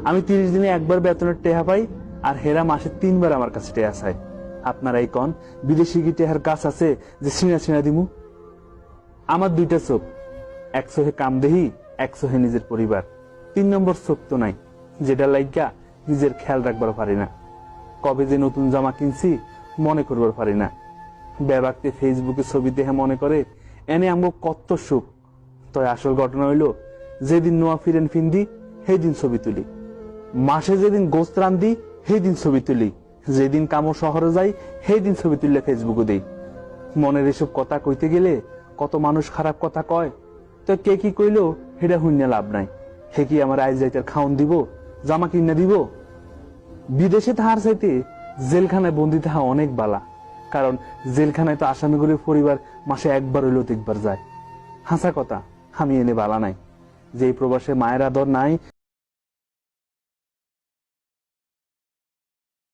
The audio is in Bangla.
আমি 30 দিনে একবার বেতনের টেহা পাই, আর হেরা মাসে 3 বার আমার কাছে টেহা চায়। আপনারা এই কন বিদেশি কি টেহার কাজ আছে যে সিনা সিনা দিমু? আমার 2টা চোখ, এক চোখে কামদেহি, এক চোখে নিজের পরিবার। 3 নম্বর চোখ তো নাই, যেটা লাইগা নিজের খেয়াল রাখবার পারি না। কবে যে নতুন জামা কিনছি মনে করবার পারি না। বেবাকতে ফেসবুকে ছবি দেখে মনে করে এনে আমগো কত সুখ। তবে আসল ঘটনা হইল, যেদিন নোয়া ফিরেন ফিন্দি সেই দিন ছবি তুলি, মাসে যেদিন গোস্ত রান্ধি সেই দিন ছবি তুলি, যেদিন কামো শহরে যাই সেই দিন ছবি তুললে ফেসবুকে দেই। মনের এসব কথা কইতে গেলে কত মানুষ খারাপ কথা কয়, তো কে কি কইলো সেটা হইনা লাভ নাই। হে কি আমার আইজ যাইতার খাওন দিব, জামা কিনা দিব? বিদেশে তাহার চাইতে জেলখানায় বন্দি তাহা অনেক বালা, কারণ জেলখানায় তো আসামিগুলির পরিবার মাসে একবার হইলেও দেখবার যায়। হাসা কথা, আমি এনে বালা নাই। যে প্রবাসে মায়ের আদর নাই,